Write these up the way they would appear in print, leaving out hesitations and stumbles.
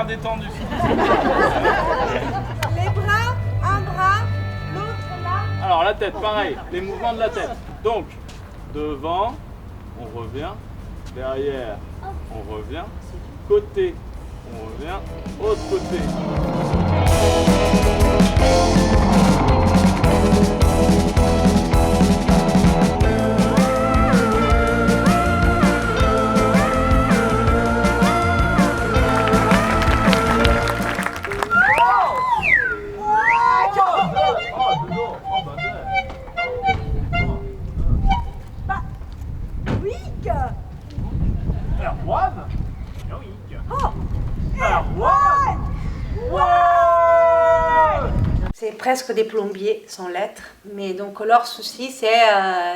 l'air détendu. Les bras, un bras, l'autre là. Alors la tête, pareil, les mouvements de la tête. Donc, devant, on revient. Derrière, on revient. Côté, on revient. Autre côté. C'est presque des plombiers sans lettres, mais donc leur souci c'est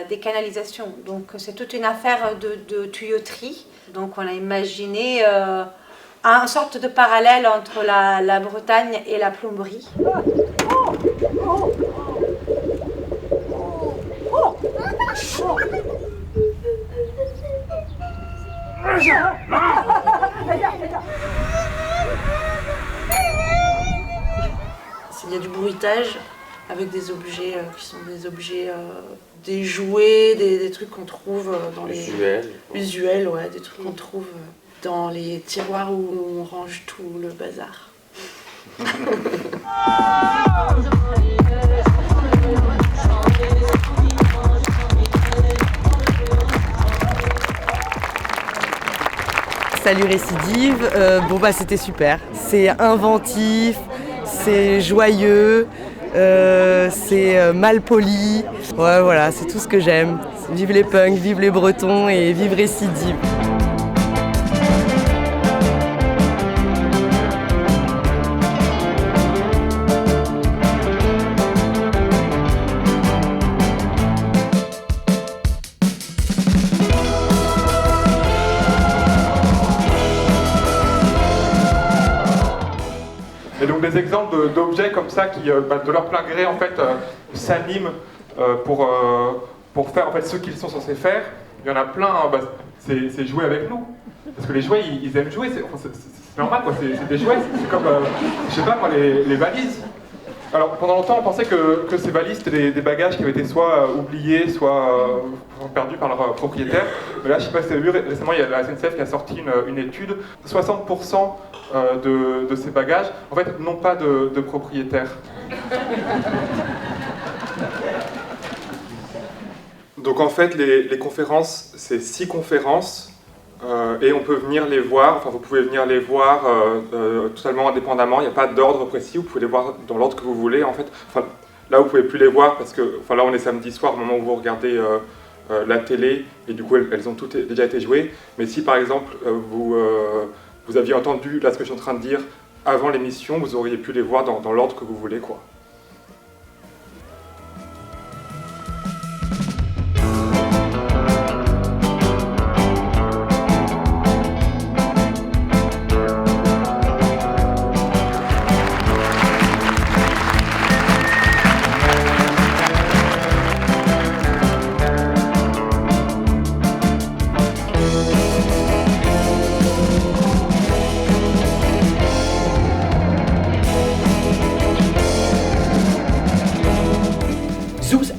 des canalisations. Donc c'est toute une affaire de tuyauterie. Donc on a imaginé une sorte de parallèle entre la Bretagne et la plomberie. Il y a du bruitage avec des objets qui sont des objets, des jouets, des trucs qu'on trouve dans les... Usuels, ouais, des trucs qu'on trouve dans les tiroirs où on range tout le bazar. Salut Récidive, c'était super. C'est inventif, c'est joyeux, c'est mal poli. Ouais, voilà, c'est tout ce que j'aime. Vive les punks, vive les Bretons et vive Récidive. Et donc des exemples d'objets comme ça qui, de leur plein gré, en fait, s'animent pour faire en fait, ce qu'ils sont censés faire. Il y en a plein, c'est jouer avec nous. Parce que les jouets, ils aiment jouer, c'est normal, quoi. C'est des jouets, c'est comme, je sais pas moi, les valises. Alors pendant longtemps, on pensait que ces valises, c'était des bagages qui avaient été soit oubliés, soit perdus par leur propriétaire. Mais là, je sais pas si vous avez vu, récemment, il y a la SNCF qui a sorti une étude. 60% de ces bagages, en fait, n'ont pas de propriétaire. Donc en fait, les conférences, c'est 6 conférences. Et on peut venir les voir, enfin vous pouvez venir les voir totalement indépendamment, il n'y a pas d'ordre précis, vous pouvez les voir dans l'ordre que vous voulez en fait. Enfin, là vous pouvez plus les voir parce que là on est samedi soir au moment où vous regardez la télé et du coup elles ont toutes déjà été jouées. Mais si par exemple vous aviez entendu là ce que je suis en train de dire avant l'émission, vous auriez pu les voir dans l'ordre que vous voulez quoi.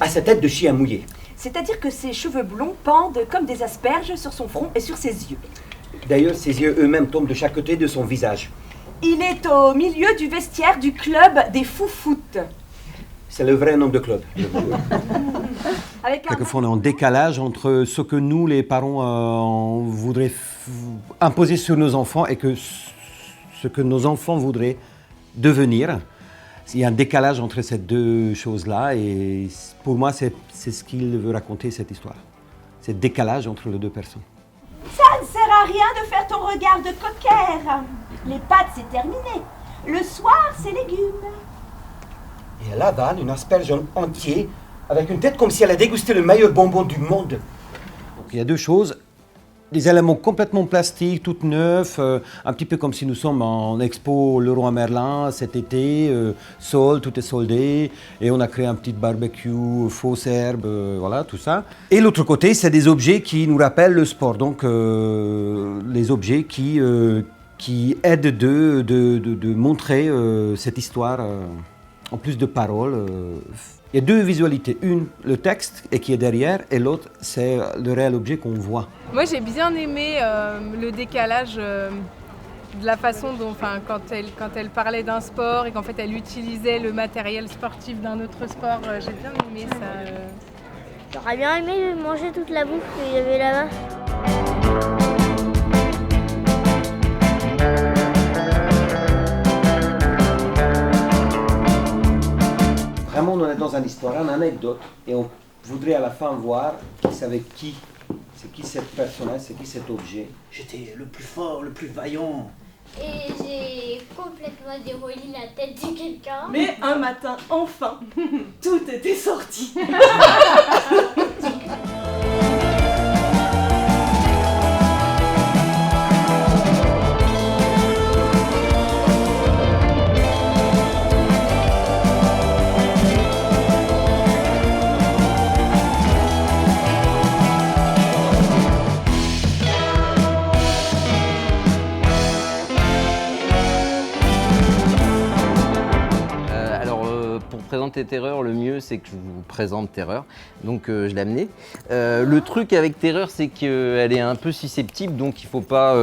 Sa tête de chien mouillé. C'est-à-dire que ses cheveux blonds pendent comme des asperges sur son front et sur ses yeux. D'ailleurs, ses yeux eux-mêmes tombent de chaque côté de son visage. Il est au milieu du vestiaire du club des fous-foot. C'est le vrai nom de club. Quelquefois, on est en décalage entre ce que nous, les parents, voudraient imposer sur nos enfants et ce que nos enfants voudraient devenir. Il y a un décalage entre ces deux choses-là et pour moi, c'est ce qu'il veut raconter, cette histoire. C'est le décalage entre les deux personnes. Ça ne sert à rien de faire ton regard de cocker. Les pâtes, c'est terminé. Le soir, c'est légumes. Et elle avale une asperge entière avec une tête comme si elle a dégusté le meilleur bonbon du monde. Donc, il y a deux choses. Des éléments complètement plastiques, tout neufs, un petit peu comme si nous sommes en expo Leroy Merlin cet été, tout est soldé, et on a créé un petit barbecue, fausse herbe, voilà, tout ça. Et l'autre côté, c'est des objets qui nous rappellent le sport, donc les objets qui qui aide de montrer cette histoire en plus de paroles. Il y a deux visualités, une le texte et qui est derrière et l'autre c'est le réel objet qu'on voit. Moi j'ai bien aimé le décalage de la façon dont, quand elle parlait d'un sport et qu'en fait elle utilisait le matériel sportif d'un autre sport, j'ai bien aimé ça. J'aurais bien aimé manger toute la bouffe qu'il y avait là-bas. Vraiment, on est dans une histoire, une anecdote, et on voudrait à la fin voir c'est qui cette personnage, c'est qui cet objet. J'étais le plus fort, le plus vaillant. Et j'ai complètement déroulé la tête de quelqu'un. Mais un matin, enfin, tout était sorti. Pour présenter Terreur, le mieux c'est que je vous présente Terreur, donc je l'ai amenée. Le truc avec Terreur, c'est qu'elle est un peu susceptible, donc il faut pas...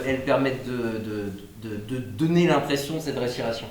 Elles permettent de donner l'impression de cette respiration.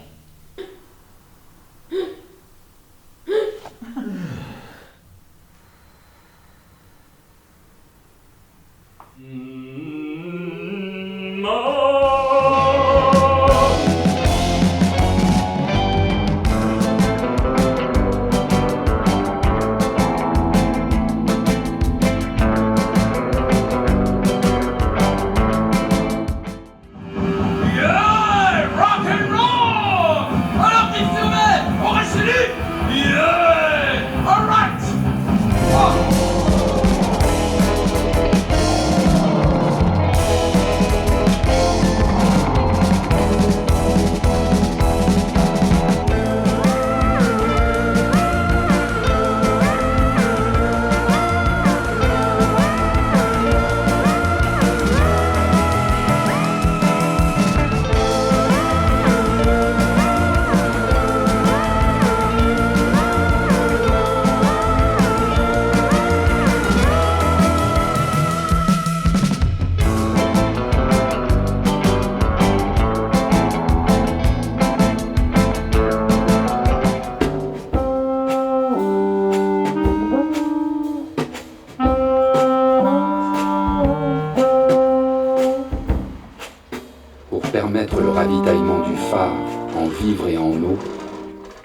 Permettre le ravitaillement du phare en vivre et en eau,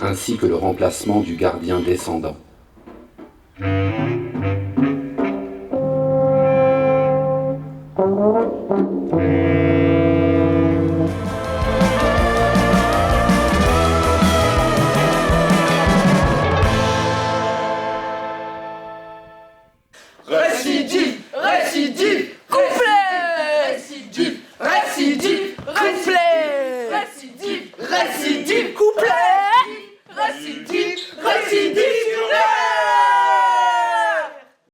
ainsi que le remplacement du gardien descendant.